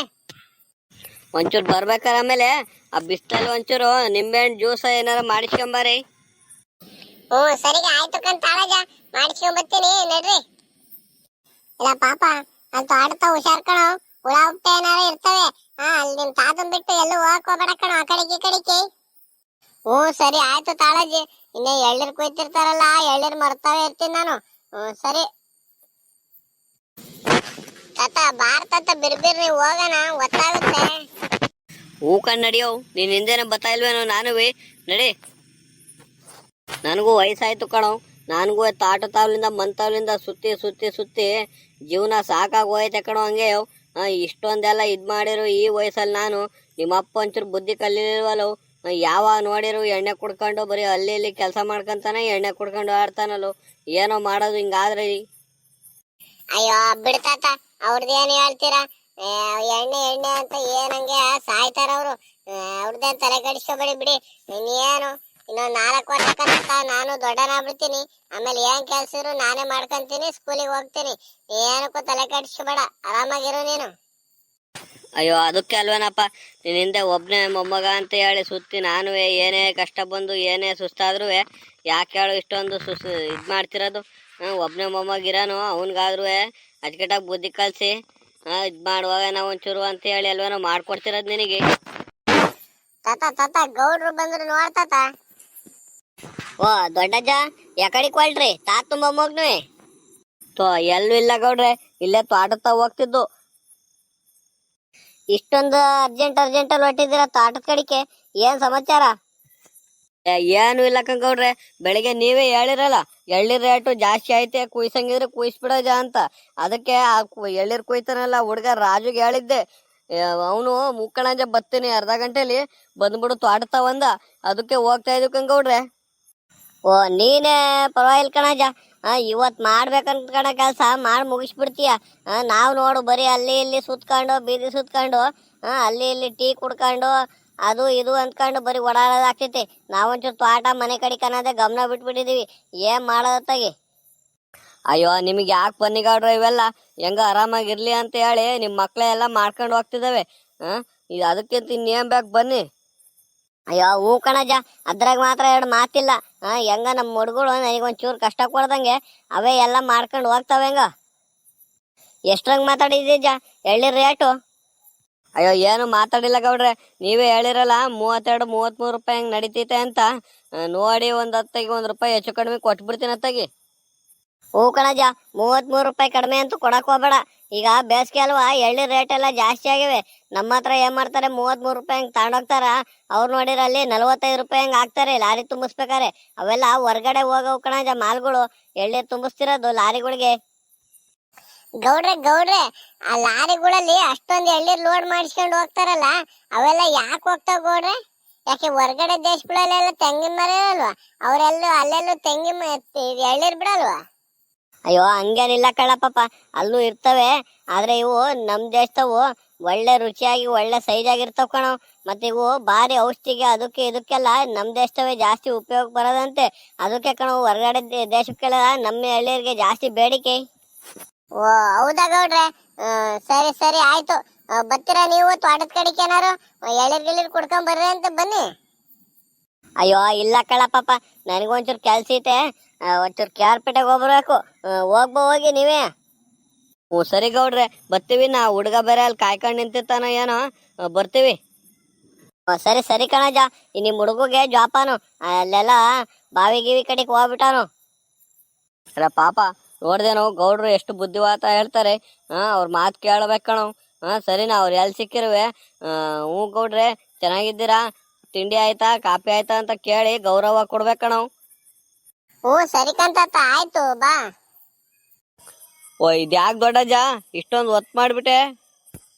ಒಂಚೂರು ಬರ್ಬೇಕಾರ ಆಮೇಲೆ ಆ ಬಿಸ್ಲಲ್ಲಿ ಒಂಚೂರು ನಿಂಬೆಹಣ್ಣು ಜ್ಯೂಸ್ ಏನಾರ ಮಾಡಿಸ್ಕೊಂಬಾರಿ. ಸರಿಗೆ ಆಯ್ತು ಕಂತಾಳಜ, ಮಾಡಿಸ್ಕೊಂಡ್ ಬರ್ತೀನಿ ನಡ್ರಿ. ಇಲ್ಲ ಪಾಪ ಅಂತ ಆಡ್ತಾ ಹುಷಾರ್ ಕಣೋ, ಹುಳ ಹುಪ್ಪ ಏನಾರ ಇರ್ತವೆ. ಅಲ್ಲಿ ನಿಮ್ ತಾತನ್ ಬಿಟ್ಟು ಎಲ್ಲೂ ಹೋಗಕ್ ಹೋಗ್ಬೇಡ ಕಣೋ, ಆ ಕಡೆಗೆ ಈ ಕಡೆಗೆ. ಸರಿ ಆಯ್ತು ತಾಳಜ್ಜಿ, ಇನ್ನೇ ಎಳ್ಳೀರ್ ಕುಯ್ತಿರ್ತಾರಲ್ಲ, ಎಳ್ಳೀರ್ ಮರ್ತಾವೆ ಇರ್ತೀನಿ ನಾನು. ಸರಿ ತಾತ, ಭಾರತ ಬಿರ್ಬಿರ್ರಿ ಹೋಗೋಣ, ಗೊತ್ತಾಗುತ್ತೆ. ಹೂ ಕಣ್ ನಡಿಯೋ, ನೀನ್ ಹಿಂದೆನೆ ಬರ್ತಾ ಇಲ್ವೇನೋ ನಾನುವೆ. ನಡಿ, ನನಗೂ ವಯಸ್ಸಾಯ್ತು ಕಣೋ, ನನಗೂ ತಾವಲಿಂದ ಮಂತಾವಲಿಂದ ಸುತ್ತಿ ಜೀವನ ಸಾಕಾಗಿ ಹೋಯ್ತೆ ಕಣೋ. ಹಂಗೆ ಇಷ್ಟೊಂದೆಲ್ಲ ಇದ್ ಮಾಡಿರು ಈ ವಯಸ್ಸಲ್ಲಿ. ನಾನು ನಿಮ್ಮಪ್ಪ ಒಂಚೂರು ಬುದ್ಧಿ ಕಲಿಲ್ವಲ್ಲೋ, ಯಾವ ನೋಡಿರು ಎಣ್ಣೆ ಕುಡ್ಕೊಂಡು ಬರೀ ಅಲ್ಲಿ ಇಲ್ಲಿ ಕೆಲಸ ಮಾಡ್ಕೊಂತಾನೆ, ಎಣ್ಣೆ ಕುಡ್ಕೊಂಡು ಆಡ್ತಾನಲ್ಲೋ. ಏನೋ ಮಾಡೋದು ಹಿಂಗಾದ್ರೆ. ಅಯ್ಯೋ ಬಿಡ್ತಾತ, ಅವ್ರದ್ದೇನು ಹೇಳ್ತೀರಾ? ಎಣ್ಣೆ ಅಂತ ಏನಂಗೆ ಸಾಯ್ತಾರ ಅವರು. ಅವ್ರದ್ದೇನು ತಲೆ ಕಡಿಸ್ಕೊಬೇಡಿ ಬಿಡಿ. ಇನ್ನೇನು ಇನ್ನೊಂದು 4 ವರ್ಷ ಕಷ್ಟ, ನಾನು ದೊಡ್ಡನಾಗ್ಬಿಡ್ತೀನಿ. ಆಮೇಲೆ ಏನ್ ಕೆಲ್ಸ ಇರು ನಾನೇ ಮಾಡ್ಕೊಂತೀನಿ, ಸ್ಕೂಲಿಗೆ ಹೋಗ್ತೀನಿ. ಏನಕ್ಕೂ ತಲೆ ಕಡಿಸ್ಕೊಬೇಡ, ಆರಾಮಾಗಿರು ನೀನು. ಅಯ್ಯೋ ಅದಕ್ಕೆ ಅಲ್ವೇನಪ್ಪ ನಿನ್ನ ಹಿಂದೆ ಒಬ್ಬನೇ ಮೊಮ್ಮಗ ಅಂತ ಹೇಳಿ ಸುತ್ತಿ ನಾನು. ಏನೇ ಕಷ್ಟ ಬಂದು ಏನೇ ಸುಸ್ತಾದ್ರೂ ಯಾಕೆ ಹೇಳು ಇಷ್ಟೊಂದು ಇದು ಮಾಡ್ತಿರೋದು? ಒಬ್ಬನೇ ಮೊಮ್ಮಗಿರೋನು, ಅವನಿಗಾದ್ರೂ ಅಚ್ಚುಕಟ್ಟಾಗಿ ಬುದ್ಧಿ ಕಲಿಸಿ ಇದು ಮಾಡುವಾಗ ನಾವು ಒಂಚೂರು ಅಂತ ಹೇಳಿ ಅಲ್ವೇನೋ ಮಾಡ್ಕೊಡ್ತಿರೋದು ನಿನಗೆ. ತಾತ ಗೌಡ್ರು ಬಂದ್ರು ನೋಡ್ತಾತ. ಓ ದೊಡ್ಡಜ್ಜ, ಯಾಕಡೆ ಕೊಳ್ರಿ ತಾತು ಮೊಮ್ಮಗ್ನು? ಎಲ್ಲೂ ಇಲ್ಲ ಗೌಡ್ರೆ, ಇಲ್ಲೇ ತೋಟದ ಹೋಗ್ತಿದ್ದು. ಇಷ್ಟೊಂದು ಅರ್ಜೆಂಟಲ್ಲಿ ಹೊಟ್ಟಿದ್ದೀರಾ ತೋಟದ ಕಡಿಕೆ, ಏನ್ ಸಮಾಚಾರ? ಏನು ಇಲ್ಲ ಕಂಗೌಡ್ರೆ, ಬೆಳಿಗ್ಗೆ ನೀವೇ ಹೇಳಿರಲ್ಲ ಎಳ್ಳೀರ್ ರೇಟು ಜಾಸ್ತಿ ಐತೆ, ಕುಯ್ಸಂಗಿದ್ರೆ ಕುಯ್ಸ್ಬಿಡೋಜ ಅಂತ. ಅದಕ್ಕೆ ಆ ಎಳ್ಳೀರ್ ಕುಯ್ತಾನಲ್ಲ ಹುಡ್ಗ ರಾಜುಗೆ ಹೇಳಿದ್ದೆ. ಅವನು ಮುಕ್ಕಣಂಜ ಬರ್ತೀನಿ ಅರ್ಧ ಗಂಟೆಲಿ ಬಂದ್ಬಿಡು ತೋಟದ ಒಂದ. ಅದಕ್ಕೆ ಹೋಗ್ತಾ ಇದ್ವಿ ಕಂಗೌಡ್ರೆ. ಓ ನೀನೇ ಪರವಾಗಿಲ್ಲ ಕಣಜ, ಇವತ್ ಮಾಡ್ಬೇಕಂತ ಕಣ ಕೆಲಸ ಮಾಡಿ ಮುಗಿಸ್ಬಿಡ್ತೀಯ. ನಾವು ನೋಡು ಬರೀ ಅಲ್ಲಿ ಇಲ್ಲಿ ಸುತ್ಕೊಂಡು ಬೀದಿ ಸುತ್ಕೊಂಡು ಅಲ್ಲಿ ಇಲ್ಲಿ ಟೀ ಕುಡ್ಕೊಂಡು ಅದು ಇದು ಅಂದ್ಕೊಂಡು ಬರೀ ಓಡಾಡೋದಾಗ್ತೈತಿ. ನಾವೊಂಚೂರು ತೋಟ ಮನೆ ಕಡೆ ಅನ್ನೋದೇ ಗಮನ ಬಿಟ್ಬಿಟ್ಟಿದೀವಿ. ಏನ್ ಮಾಡೋದತ್ತಾಗಿ? ಅಯ್ಯೋ ನಿಮಗೆ ಯಾಕೆ ಬನ್ನಿಗೌಡ್ರ ಇವೆಲ್ಲ? ಹೆಂಗ ಆರಾಮಾಗಿರ್ಲಿ ಅಂತ ಹೇಳಿ ನಿಮ್ಮ ಮಕ್ಳೆಲ್ಲ ಮಾಡ್ಕೊಂಡು ಹೋಗ್ತಿದ್ದಾವೆ. ಇದು ಅದಕ್ಕಿಂತ ಇನ್ನೇನ್ ಬೇಕು ಬನ್ನಿ. ಅಯ್ಯೋ ಹೂ ಕಣಜ, ಅದ್ರಾಗ ಮಾತ್ರ ಎರಡು ಮಾತಿಲ್ಲ. ಹೆಂಗ ನಮ್ಮ ಹುಡುಗರು ನನಗೊಂಚೂರು ಕಷ್ಟ ಕೊಡ್ದಂಗೆ ಅವೇ ಎಲ್ಲ ಮಾಡ್ಕೊಂಡು ಹೋಗ್ತಾವೆ ಹೆಂಗ. ಎಷ್ಟ್ರಂಗ್ ಮಾತಾಡಿದ್ದೀಜ ಎಳ್ಳಿರ ರೇಟು? ಅಯ್ಯೋ ಏನು ಮಾತಾಡಿಲ್ಲ ಗೌಡ್ರೆ, ನೀವೇ ಹೇಳಿರಲ್ಲ 32-33 ರೂಪಾಯಿ ಹಂಗೆ ನಡೀತೈತೆ ಅಂತ. ನೋಡಿ ಒಂದು ಹತ್ತಿಗೆ 1 ರೂಪಾಯಿ ಹೆಚ್ಚು ಕಡಿಮೆ ಕೊಟ್ಬಿಡ್ತೀನಿ ಅತ್ತಾಗಿ. ಹೂ ಕಣಜ, 33 ರೂಪಾಯಿ ಕಡಿಮೆ ಅಂತೂ ಕೊಡಕ್ ಹೋಗ್ಬೇಡ. ಈಗ ಬೇಸಿಗೆ ಅಲ್ವಾ, ಎಳ್ಳಿ ರೇಟ್ ಎಲ್ಲ ಜಾಸ್ತಿ ಆಗಿವೆ. ನಮ್ಮ ಹತ್ರ ಏನ್ ಮಾಡ್ತಾರೆ, 33 ರೂಪಾಯಿ ಹಂಗೆ ತಗೊಂಡೋಗ್ತಾರ. ಅವ್ರು ನೋಡಿರಲ್ಲಿ 45 ರೂಪಾಯಿ ಹಂಗೆ ಹಾಕ್ತಾರೆ ಲಾರಿ ತುಂಬಿಸ್ಬೇಕಾರೆ. ಅವೆಲ್ಲ ಹೊರ್ಗಡೆ ಹೋಗವು ಕಣಜ ಮಾಲ್ಗಳು. ಎಳ್ಳಿ ತುಂಬಿಸ್ತಿರೋದು ಲಾರಿಗಳಿಗೆ. ಗೌಡ್ರೆ ಆ ಲಾರಿಗಳಲ್ಲಿ ಅಷ್ಟೊಂದು ಎಳ್ನೀರ್ ಲೋಡ್ ಮಾಡಿಸ್ಕೊಂಡು ಹೋಗ್ತಾರಲ್ಲ, ಅವೆಲ್ಲ ಯಾಕೆ ಹೋಗ್ತಾವ ಗೌಡ್ರೆ? ಯಾಕೆ ಹೊರ್ಗಡೆ ದೇಶಗಳಲ್ಲೆಲ್ಲ ತೆಂಗಿನ ಮರ ಇರಲ್ವಾ? ಅವರೆಲ್ಲೂ ಅಲ್ಲೆಲ್ಲೂ ತೆಂಗಿನ ಎಳ್ನೀರ್ ಬಿಡಲ್ವಾ? ಅಯ್ಯೋ ಹಂಗೇನಿಲ್ಲ ಕಳ್ಳಪ್ಪ, ಅಲ್ಲೂ ಇರ್ತವೆ. ಆದ್ರೆ ಇವು ನಮ್ ದೇಶದವು ಒಳ್ಳೆ ರುಚಿಯಾಗಿ ಒಳ್ಳೆ ಸೈಜ್ ಆಗಿರ್ತಾವ ಕಣೋ. ಮತ್ತೆ ಇವು ಭಾರಿ ಔಷಧಿಗೆ ಅದಕ್ಕೆ ಇದಕ್ಕೆಲ್ಲ ನಮ್ ದೇಶದವೇ ಜಾಸ್ತಿ ಉಪಯೋಗ ಬರೋದಂತೆ. ಅದಕ್ಕೆ ಕಣೋ ಹೊರಗಡೆ ದೇಶಕ್ಕೆಲ್ಲ ನಮ್ಮ ಎಳ್ನೀರಿಗೆ ಜಾಸ್ತಿ ಬೇಡಿಕೆ. ಓ ಹೌದಾ ಗೌಡ್ರೆ? ಸರಿ ಸರಿ ಆಯ್ತು. ಬರ್ತೀರಾ ನೀವು ತೋಟದ ಕಡೆಗೆ? ಏನಾರು ಎಳ್ನೀರ್ ಗಿಳ್ನೀರ್ ಕುಡ್ಕೊಂಡ್ ಬರ್ರಿ ಅಂತ ಬನ್ನಿ. ಅಯ್ಯೋ ಇಲ್ಲ ಕಳ್ಳಪ್ಪ, ನನಗೊಂಚೂರು ಕೆಲ್ಸ ಐತೆ. ಒಂಚೂರು ಕ್ಯಾರ್ಪೇಟೆಗೆ ಹೋಗ್ಬರ್ಬೇಕು. ಹೋಗಿ ನೀವೇ. ಹ್ಞೂ ಸರಿ ಗೌಡ್ರೆ, ಬರ್ತೀವಿ. ನಾ ಹುಡುಗ ಬೇರೆ ಅಲ್ಲಿ ಕಾಯ್ಕೊಂಡು ನಿಂತಿರ್ತಾನ ಏನೋ. ಬರ್ತೀವಿ. ಸರಿ ಸರಿ ಕಣಜ, ನಿಮ್ಮ ಹುಡುಗಗೆ ಜೋಪಾನು. ಅಲ್ಲೆಲ್ಲ ಬಾವಿ ಗಿವಿ ಕಡೆಗೆ ಹೋಗ್ಬಿಟ್ಟಾನು. ಅಲ್ಲ ಪಾಪ, ನೋಡ್ದೇನು ಗೌಡ್ರು ಎಷ್ಟು ಬುದ್ಧಿವಾತ ಹೇಳ್ತಾರೆ. ಅವ್ರ ಮಾತು ಕೇಳಬೇಕು ಕಣೋ. ಸರಿನಾ, ಅವ್ರು ಎಲ್ಲಿ ಸಿಕ್ಕಿರುವೆ. ಹ್ಞೂ ಗೌಡ್ರೆ, ಚೆನ್ನಾಗಿದ್ದೀರಾ, ತಿಂಡಿ ಆಯ್ತಾ, ಕಾಫಿ ಆಯ್ತಾ ಅಂತ ಕೇಳಿ ಗೌರವ ಕೊಡ್ಬೇಕು ಕಣೋ. ಹ್ಞೂ ಸರಿ ಕಂತ ಆಯ್ತು ಬಾ. ಓ ಇದ್ಯಾಕೆ ದೊಡ್ಡಜ್ಜ ಇಷ್ಟೊಂದು ಒತ್ತು ಮಾಡ್ಬಿಟ್ಟೆ?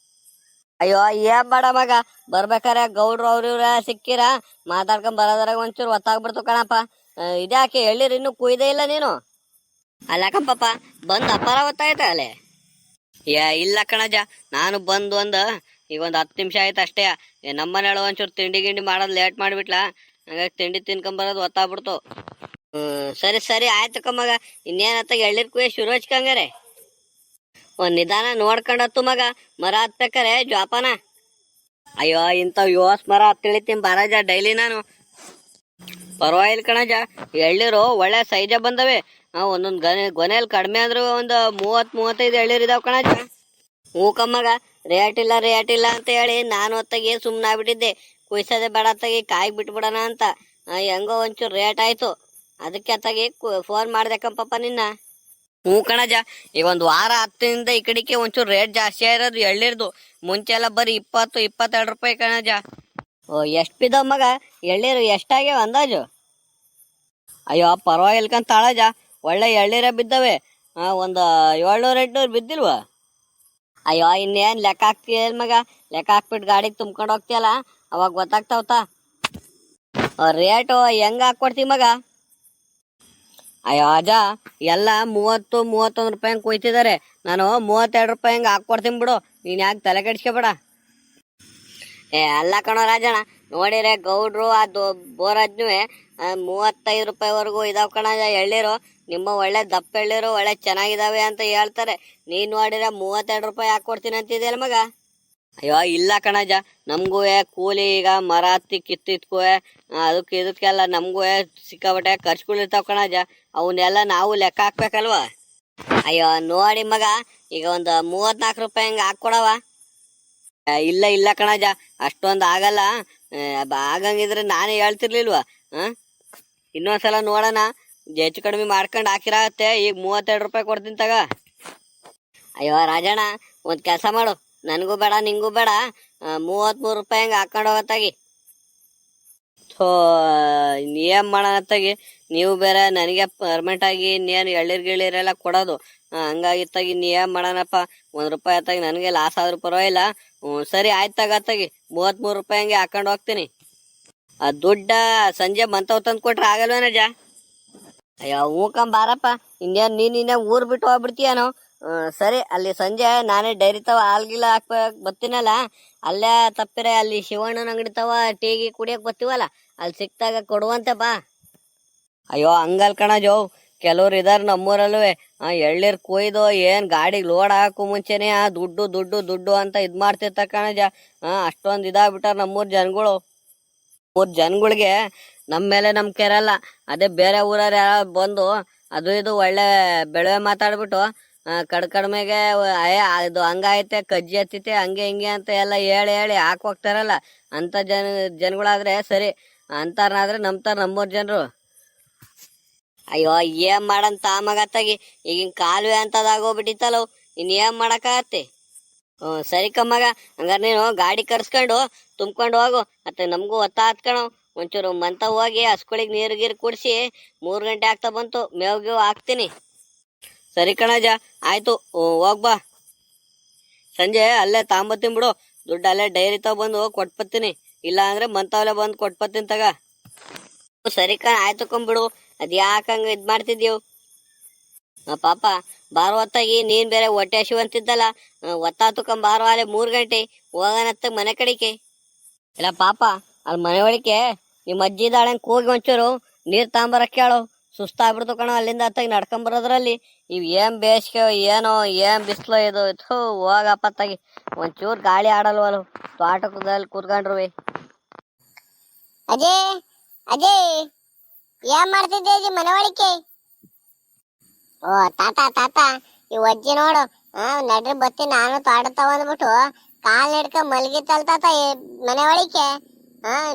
ಅಯ್ಯೋ ಏನ್ ಬೇಡ ಮಗ, ಬರ್ಬೇಕಾರೆ ಗೌಡ್ರು ಇವ್ರ ಸಿಕ್ಕಿರ ಮಾತಾಡ್ಕೊಂಡ್ ಬರೋದ್ರಾಗ ಒಂಚೂರು ಒತ್ತಾಗ್ಬಿಡ್ತು ಕಣಪ್ಪ. ಇದ್ಯಾಕೆ ಎಳ್ಳಿರ್ ಇನ್ನೂ ಕುಯ್ದೇ ಇಲ್ಲ ನೀನು? ಅಲ್ಲಕಪ್ಪಪ್ಪ, ಬಂದ್ ಅಪಾರ ಹೊತ್ತಾಯ್ತ ಅಲ್ಲೇ. ಇಲ್ಲ ಕಣಜ, ನಾನು ಬಂದು ಈಗ ಒಂದು 10 ನಿಮಿಷ ಆಯ್ತು ಅಷ್ಟೇ. ನಮ್ಮನೇಳು ಒಂಚೂರು ತಿಂಡಿ ಗಿಂಡಿ ಮಾಡೋದು ಲೇಟ್ ಮಾಡಿಬಿಟ್ಲಾ, ಹಂಗಾಗಿ ತಿಂಡಿ ತಿನ್ಕೊಂಬರೋದು ಒತ್ತಾಗ್ಬಿಡ್ತು. ಸರಿ ಸರಿ ಆಯ್ತು ಕಮ್ಮಗ. ಇನ್ನೇನತ್ತ ಎಳ್ಳಿರ್ ಕುಯ್ಯ ಶುರು ಹಚ್ಕಂಗಾರೆ. ಒಂದ್ ನಿಧಾನ ನೋಡ್ಕೊಂಡತ್ತು ಮಗ, ಮರ ಹತ್ಬೇಕಾರೆ ಜೋಪಾನ. ಅಯ್ಯೋ ಇಂಥವ್ ಯೋಸ್ ಮರ ಹತ್ತಿಳಿತೀನಿ ಬರಜ ಡೈಲಿ ನಾನು. ಪರವಾಗಿಲ್ಲ ಕಣಜ, ಎಳ್ಳಿರು ಒಳ್ಳೆ ಸೈಜ ಬಂದವೆ. ಒಂದೊಂದು ಗೊನೆಯಲ್ಲಿ ಕಡಿಮೆ ಅಂದ್ರೂ ಒಂದು 30-35 ಎಳ್ಳಿರ್ ಇದಾವ ಕಣಜ. ಹ್ಞೂ ಕಮ್ಮಗ, ರೇಟ್ ಇಲ್ಲ ಅಂತ ಹೇಳಿ ನಾನು ಹೊತ್ತಾಗಿ ಸುಮ್ಮನಾಗ್ಬಿಟ್ಟಿದ್ದೆ. ಕುಯ್ಸೋದೆ ಬೇಡ ಅತ್ತಾಗಿ, ಕಾಯಿ ಬಿಟ್ಬಿಡೋಣ ಅಂತ. ಹೆಂಗೋ ಒಂಚೂರು ರೇಟ್ ಆಯ್ತು, ಅದಕ್ಕೆ ಅತ್ತಾಗಿ ಫೋನ್ ಮಾಡ್ದೆ ಕಂಪಪ್ಪ ನಿನ್ನ. ಹ್ಞೂ ಕಣಜ, ಈಗ ಒಂದು ವಾರ 10 ಈ ಕಡೆಗೆ ಒಂಚೂರು ರೇಟ್ ಜಾಸ್ತಿ ಆಗಿರೋದು ಎಳ್ಳಿರ್ದು. ಮುಂಚೆ ಎಲ್ಲ ಬರೀ 20-22 ರೂಪಾಯಿ ಕಣಜ. ಓ ಎಷ್ಟು ಬಿದ್ದಾವ ಮಗ ಎಳ್ನೀರು? ಎಷ್ಟಾಗ್ಯಾವ ಅಂದಾಜು? ಅಯ್ಯೋ ಪರವಾಗಿಲ್ಕಂತ ತಾಳಜ, ಒಳ್ಳೆ ಎಳ್ನೀರ ಬಿದ್ದವೆ. ಒಂದು 700-800 ಬಿದ್ದಿಲ್ವಾ? ಅಯ್ಯೋ ಇನ್ನೇನು ಲೆಕ್ಕ ಹಾಕ್ತೀಯ ಮಗ, ಲೆಕ್ಕ ಹಾಕ್ಬಿಟ್ಟು ಗಾಡಿಗೆ ತುಂಬ್ಕೊಂಡು ಹೋಗ್ತೀಯಲ್ಲ ಅವಾಗ ಗೊತ್ತಾಗ್ತಾವತ್ತ ರೇಟು. ಹೆಂಗ ಹಾಕ್ಕೊಡ್ತೀವಿ ಮಗ? ಅಯ್ಯೋ ಅಜ, ಎಲ್ಲ 30-31 ರೂಪಾಯಿ ಹಂಗೆ ಕೊಯ್ತಿದ್ದಾರೆ. ನಾನು 32 ರೂಪಾಯಿ ಹಂಗೆ ಹಾಕ್ಕೊಡ್ತೀನಿ ಬಿಡು, ನೀನು ಯಾಕೆ ತಲೆ ಕೆಡಿಸ್ಕೊಬೇಡ. ಅಲ್ಲ ಕಣೋ ರಾಜಣ್ಣ, ನೋಡಿರೆ ಗೌಡ್ರು ಅದು ಬೋರಜ್ನು 35 ರೂಪಾಯಿವರೆಗೂ ಇದಾವ ಕಣ ಎಳ್ನೀರು. ನಿಮ್ಮ ಒಳ್ಳೆ ದಪ್ಪ ಎಳ್ನೀರು ಒಳ್ಳೆ ಚೆನ್ನಾಗಿದಾವೆ ಅಂತ ಹೇಳ್ತಾರೆ. ನೀನು ನೋಡಿರೆ 32 ರೂಪಾಯಿ ಹಾಕ್ಕೊಡ್ತೀನಿ ಅಂತಿದೆಯಲ್ಲ ಮಗ. ಅಯ್ಯೋ ಇಲ್ಲ ಕಣಜ, ನಮಗೂ ಕೂಲಿ ಈಗ ಮರ ಹತ್ತಿ ಕಿತ್ತಿದ್ಕೂ ಅದಕ್ಕೆ ಇದಕ್ಕೆಲ್ಲ ನಮಗೂ ಸಿಕ್ಕಾಬಟ್ಟೆ ಖರ್ಚುಗಳಿರ್ತಾವ ಕಣಜ. ಅವನ್ನೆಲ್ಲ ನಾವು ಲೆಕ್ಕ ಹಾಕ್ಬೇಕಲ್ವ. ಅಯ್ಯೋ ನೋಡಿ ಮಗ, ಈಗ ಒಂದು 34 ರೂಪಾಯಿ ಹಂಗೆ ಹಾಕ್ಕೊಡವ. ಇಲ್ಲ ಕಣಜ, ಅಷ್ಟೊಂದು ಆಗಲ್ಲ. ಆಗಂಗಿದ್ರೆ ನಾನೇ ಹೇಳ್ತಿರ್ಲಿಲ್ವಾ. ಇನ್ನೊಂದ್ಸಲ ನೋಡೋಣ, ಹೆಚ್ಚು ಕಡಿಮೆ ಮಾಡ್ಕೊಂಡು ಹಾಕಿರಾಗತ್ತೆ. ಈಗ 32 ರೂಪಾಯಿ ಕೊಡ್ತೀನಿ ತಗ. ಅಯ್ಯೋ ರಾಜಣ್ಣ, ಒಂದು ಕೆಲಸ ಮಾಡು, ನನಗೂ ಬೇಡ ನಿಂಗೂ ಬೇಡ, 33 ರೂಪಾಯಿ ಹಂಗೆ ಹಾಕೊಂಡು ಹೋಗತ್ತಾಗಿ. ಥೋ ಏನ್ ಮಾಡೋಣತ್ತಾಗಿ, ನೀವು ಬೇರೆ ನನಗೆ ಪರ್ಮೆಂಟಾಗಿ ಇನ್ನೇನು ಎಳ್ಳಿರ್ಗಿಳಿರೆಲ್ಲ ಕೊಡೋದು. ಹಂಗಾಗಿತ್ತಾಗಿ ನೀ ಏನ್ ಮಾಡೋಣಪ್ಪ, 1 ರೂಪಾಯಿ ಅತ್ತಾಗಿ ನನಗೆ ಲಾಸ್ ಆದ್ರೂ ಪರವಾಗಿಲ್ಲ. ಸರಿ ಆಯ್ತು ತಗತ್ತಾಗಿ, 33 ರೂಪಾಯಿ ಹಂಗೆ ಹಾಕೊಂಡು ಹೋಗ್ತೀನಿ. ದುಡ್ಡ ಸಂಜೆ ಮಂತವ್ ತಂದು ಕೊಟ್ರೆ ಆಗಲ್ವೇನಜ? ಅಯ್ಯೋ ಹೂಕಂಬಾರಪ್ಪ, ಇನ್ನೇನು ನೀನು ಊರು ಬಿಟ್ಟು ಹೋಗ್ಬಿಡ್ತೀಯನೋ. ಸರಿ, ಅಲ್ಲಿ ಸಂಜೆ ನಾನೇ ಡೈರಿ ತವ ಹಾಲ್ಗಿಲ್ಲ ಹಾಕ್ಬೇಕು ಬರ್ತೀನಲ್ಲ, ಅಲ್ಲೇ ತಪ್ಪಿರ ಅಲ್ಲಿ ಶಿವಣ್ಣನ ಅಂಗಡಿ ತವ ಟೀಗಿ ಕುಡಿಯಕ್ ಬರ್ತೀವಲ್ಲ, ಅಲ್ಲಿ ಸಿಕ್ತಾಗ ಕೊಡುವಂತೆ ಬಾ. ಅಯ್ಯೋ ಹಂಗಲ್ ಕಣಜೋ, ಕೆಲವ್ರು ಇದಾರೆ ನಮ್ಮೂರಲ್ಲೂ. ಎಳ್ನೀರ್ ಕೊಯ್ದು ಏನ್ ಗಾಡಿಗೆ ಲೋಡ್ ಹಾಕು ಮುಂಚೆನೆ ದುಡ್ಡು ಅಂತ ಇದ್ ಮಾಡ್ತಿರ್ತ ಕಣಜ. ಅಷ್ಟೊಂದು ಇದಾಗ್ಬಿಟ್ಟಾರ ನಮ್ಮೂರ್ ಜನಗಳು. ಜನಗಳಿಗೆ ನಮ್ಮ ಮೇಲೆ ನಂಬಿಕೆ ಇರಲ್ಲ. ಅದೇ ಬೇರೆ ಊರವ್ರು ಯಾರು ಬಂದು ಅದು ಇದು ಒಳ್ಳೆ ಬೆಳೆ ಮಾತಾಡ್ಬಿಟ್ಟು ಕಡಿಮೆಗೆ ಇದು ಹಂಗಾಯ್ತೆ ಕಜ್ಜಿ ಹತ್ತೈತೆ ಹಂಗೆ ಹಿಂಗೆ ಅಂತ ಎಲ್ಲ ಹೇಳಿ ಹೇಳಿ ಹೋಗ್ತಾರಲ್ಲ. ಅಂತ ಜನಗಳಾದ್ರೆ ಸರಿ, ಅಂತಾರನಾದ್ರೆ ನಂಬ್ತಾರ ನಮ್ಮೂರ್ ಜನರು. ಅಯ್ಯೋ ಏನ್ ಮಾಡಂತ ಮಗತ್ತಾಗಿ ಈಗಿನ ಕಾಲುವೆ ಅಂತದಾಗೋಗ್ಬಿಟ್ಟಿತ್ತಲ್ಲ, ಏನ್ ಮಾಡಕ್ಕಾಗತ್ತೆ. ಸರಿ ಕಮ್ಮಗ, ಹಂಗಾರೆ ನೀನು ಗಾಡಿ ಕರ್ಸ್ಕೊಂಡು ತುಂಬ್ಕೊಂಡು ಹೋಗು. ಮತ್ತೆ ನಮಗೂ ಒತ್ತ ಹತ್ಕಣು. ಒಂಚೂರು ಮಂತ ಹೋಗಿ ಹಸ್ಗಳಿಗೆ ನೀರು ಗೀರು ಕುಡಿಸಿ 3 ಗಂಟೆ ಆಗ್ತಾ ಬಂತು, ಮೇವ್ಗೆ ಹಾಕ್ತೀನಿ. ಸರಿ ಕಣಜ, ಆಯ್ತು ಹೋಗ್ಬಾ. ಸಂಜೆ ಅಲ್ಲೇ ತಾಂಬತ್ತೀನಿ ಬಿಡು, ದುಡ್ಡು ಅಲ್ಲೇ ಡೈರಿ ತಗೊಂಡು ಕೊಟ್ಬತ್ತೀನಿ. ಇಲ್ಲ ಅಂದ್ರೆ ಮಂತವಲ್ಲೇ ಬಂದು ಕೊಟ್ಬತ್ತೀನಿ ತಗ. ಸರಿ ಕಣ, ಆಯ್ತು ಕೊಂಬಿಡು. ಅದ್ ಯಾಕಂಗ ಇದ್ ಮಾಡ್ತಿದ್ಯವು ಪಾಪ. ಬಾರೋ ಹೊತ್ತಾಗಿ ನೀನ್ ಬೇರೆ ಹೊಟ್ಟೆ ಹಸಿವು ಅಂತಿದ್ದಲ್ಲ, ಒತ್ತಾತುಕಂಬ ಬಾರೋ ಅಲ್ಲೇ 3 ಗಂಟೆ ಹೋಗನತ್ತ ಮನೆ ಕಡಿಕೆ. ಇಲ್ಲ ಪಾಪ, ಅಲ್ಲಿ ಮನೆ ಒಳಕ್ಕೆ ನಿಮ್ಮ ಅಜ್ಜಿ ಇದ್ದಾಳೆ ಕೂಗಿ ಒಂಚೂರು ನೀರ್ ತಾಂಬರಕ್ಕೆ ಹೇಳು. ಸುಸ್ತಾಗ್ಬಿಡ್ತು ಕಣೋ ಅಲ್ಲಿಂದ ಹತ್ತಾಗಿ ನಡ್ಕೊಂಬರೋದ್ರಲ್ಲಿ. ಇವ್ ಏನ್ ಬೇಸಿಗೆ ಏನೋ ಏನ್ ಬಿಸ್ಲು ಇದು ಹೋಗಪ್ಪತ್ತಾಗಿ. ಒಂಚೂರು ಗಾಳಿ ಆಡಲ್ವಲ್ಲ ತೋಟದಲ್ಲಿ ಕೂತ್ಕೊಂಡ್ರುವೆ. ಅಜಯ್ ಅಜಯ್, ಏನ್ ಮಾಡ್ತಿದ್ದೆ ಅಜ್ಜಿ ಮನೆ ಒಳಕ್ಕೆ? ಓ ತಾತ ಈ ಅಜ್ಜಿ ನೋಡು, ನಡ್ರಿ ಬತ್ತಿ ನಾನು ತೋಟ ತಗೊಂಡ್ಬಿಟ್ಟು ಕಾಲ್ ಹಿಡ್ಕೊಂಡ್ ಮಲಗಿತ್ತಲ್ ತಾತ ಈ ಮನೆ ಒಳಕ್ಕೆ.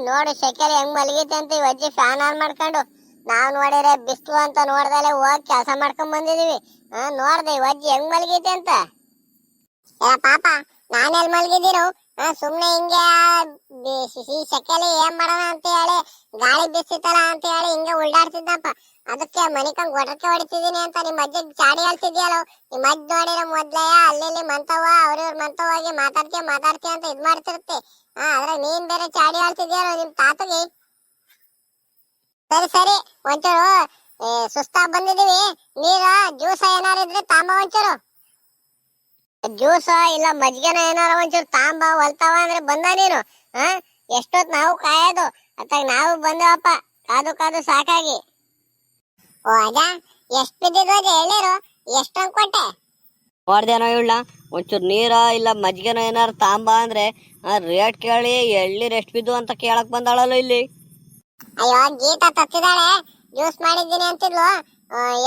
ನೋಡು ಶೆಕೆಲಿ ಹೆಂಗ್ ಮಲಗಿತ್ತೆ ಅಂತ ಈ ಅಜ್ಜಿ ಫ್ಯಾನ್ ಆನ್ ಮಾಡ್ಕೊಂಡು. ನಾವ್ ನೋಡಿದ್ರೆ ಬಿಸ್ಲು ಅಂತ ನೋಡ್ದಲೆ ಹೋಗಿ ಕೆಲಸ ಮಾಡ್ಕೊಂಡ್ ಬಂದಿದೀವಿ. ನೋಡ್ದೆ ಈ ಅಜ್ಜಿ ಹೆಂಗ್ ಮಲಗೈತೆ ಅಂತ. ಪಾಪ ನಾನೆಲ್ ಮಲಗಿದ್ದೀನು? ಸುಮ್ನೆ ಹಿಂಗೆ ಈ ಸೆಕೆಲಿ ಏನ್ ಮಾಡೋಣ ಅಂತ ಹೇಳಿ ಗಾಳಿ ಬಿಸಿತಲ್ಲ ಅಂತ ಹೇಳಿ ಹಿಂಗೆ ಉಲ್ಡಾಡ್ತಿದ್ದಪ್ಪ. ಅದಕ್ಕೆ ಮನಿಕಂಗ್ ಗೊಡಕ್ಕೆ ಹೊಡಿತಿದೀನಿ ಅಂತ ನಿಮ್ಮ ಅಜ್ಜಿಗ್ ಚಾಡಿ ಹೇಳ್ತಿದ್ಯಲ್ಲ. ನಿಮ್ಮ ಅಜ್ಜಿ ನೋಡಿರೋ ಮೊದ್ಲೇ ಅಲ್ಲಿ ಮಂತವ್ವ ಅವ್ರಿವ್ರ ಮಂತವಾಗಿ ಮಾತಾಡ್ತೀಯ ಅಂತ ಇದ್ ಮಾಡ್ತಿರುತ್ತೆ. ಆದ್ರೆ ನೀನ್ ಬೇರೆ ಚಾಡಿ ಹೇಳ್ತಿದ್ಯಲ್ಲ ನಿಮ್ ತಾತಗೆ. ಸರಿ ಒಂಚೂರು ಸುಸ್ತಾಗ್ ಬಂದಿದೀವಿ, ನೀರ ಜ್ಯೂಸ ಏನಾರು ಇದ್ರೆ ತಾಂಬ ಒಂಚೂರು. ಜ್ಯೂಸ ಇಲ್ಲ ಮಜ್ಗೆನ ಏನಾರ ಒಂಚೂರು ತಾಂಬ ಹೊಲ್ತಾವ ಅಂದ್ರೆ ಬಂದ ನೀನು. ಎಷ್ಟೊತ್ ನಾವು ಕಾಯೋದು, ಅತ್ತಾಗ ನಾವು ಬಂದವಪ್ಪ ಕಾದು ಸಾಕಾಗಿ. ಓ ಅಜ, ಎಷ್ಟ್ ಬಿದ್ದಿದ್ವು ಅಜ ಹೇಳಿರು, ಎಷ್ಟಂಗ್ ಕೊಟ್ಟೆ? ನೋಡ್ದೇನೋ ಇವಳ, ಒಂಚೂರು ನೀರ ಇಲ್ಲ ಮಜ್ಗೆನೋ ಏನಾರು ತಾಂಬ ಅಂದ್ರೆ ರೇಟ್ ಕೇಳಿ ಎಳ್ಳೀರ್ ಎಷ್ಟ್ ಬಿದ್ದು ಅಂತ ಕೇಳಕ್ ಬಂದಾಳಲ್ಲ ಇಲ್ಲಿ. ಅಯ್ಯೋ ಗೀತಾ ತತ್ತಿದಾಳೆ, ಜ್ಯೂಸ್ ಮಾಡಿದ್ದೀನಿ ಅಂತಿದ್ಲು.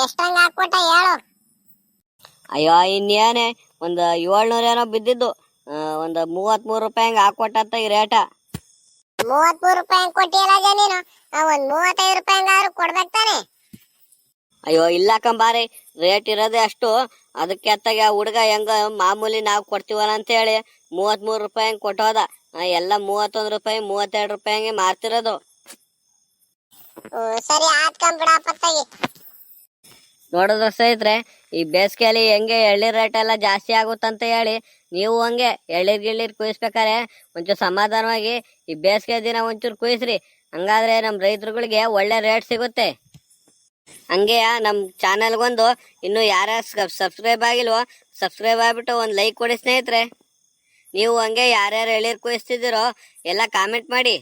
ಎಷ್ಟಂಗ್ ಹಾಕ್ಕೊಟ್ಟ ಹೇಳು. ಅಯ್ಯೋ ಇನ್ನೇನೆ ಒಂದ್ 700 ಏನೋ ಬಿದ್ದಿದ್ದು. ಒಂದ್ 33 ರೂಪಾಯಿ ಹಂಗ ಹಾಕೊಟ್ಟತ್ತ ಈ ರೇಟ. 33 ರೂಪಾಯಿ ಹಂಗ್ ಕೊಟ್ಟಿಯಲ್ಲ ಅಜ ನೀನು, ಒಂದ್ 35 ರೂಪಾಯಿ ಹಂಗಾದ್ರು ಕೊಡ್ಬೇಕು ತಾನೆ? ಅಯ್ಯೋ ಇಲ್ಲ ಕಂಬಾರಿ, ರೇಟ್ ಇರೋದೇ ಅಷ್ಟು. ಅದಕ್ಕೆ ಅತ್ತಾಗ ಹುಡುಗ ಹೆಂಗ ಮಾಮೂಲಿ ನಾವು ಕೊಡ್ತೀವಲ್ಲ ಅಂತ ಹೇಳಿ 33 ರೂಪಾಯಿ ಹಂಗ್ ಕೊಟ್ಟೋದ. ಎಲ್ಲ 31 ರೂಪಾಯಿ 32 ರೂಪಾಯಿ ಹಂಗೆ ಮಾರ್ತಿರೋದು. ಸರಿ ಆತ್ಕೊಂಡ್ಬಿಡಪ್ಪತ್ತಾಗಿ. ನೋಡಿದ್ರ ಸ್ನೇಹಿತರೆ, ಈ ಬೇಸಿಗೆಯಲ್ಲಿ ಹೆಂಗೆ ಎಳ್ಳೀರ್ ರೇಟ್ ಎಲ್ಲ ಜಾಸ್ತಿ ಆಗುತ್ತಂತ ಹೇಳಿ ನೀವು ಹಂಗೆ ಎಳ್ಳೀರ್ ಕುಯಿಸ್ಬೇಕಾರೆ ಒಂಚೂರು ಸಮಾಧಾನವಾಗಿ ಈ ಬೇಸಿಗೆ ದಿನ ಒಂಚೂರು ಕುಯಿಸ್ರಿ. ಹಂಗಾದ್ರೆ ನಮ್ ರೈತರುಗಳಿಗೆ ಒಳ್ಳೆ ರೇಟ್ ಸಿಗುತ್ತೆ. ಹಂಗೆ ನಮ್ ಚಾನೆಲ್ಗೊಂದು ಇನ್ನು ಯಾರ್ಯಾರು ಸಬ್ಸ್ಕ್ರೈಬ್ ಆಗಿಲ್ವೋ ಸಬ್ಸ್ಕ್ರೈಬ್ ಆಗ್ಬಿಟ್ಟು ಒಂದ್ ಲೈಕ್ ಕೊಡಿ ಸ್ನೇಹಿತರೆ. ನೀವು ಹಂಗೆ ಯಾರ್ಯಾರು ಎಳ್ಳೀರ್ ಕುಯಿಸ್ತಿದ್ದೀರೋ ಎಲ್ಲ ಕಾಮೆಂಟ್ ಮಾಡಿ.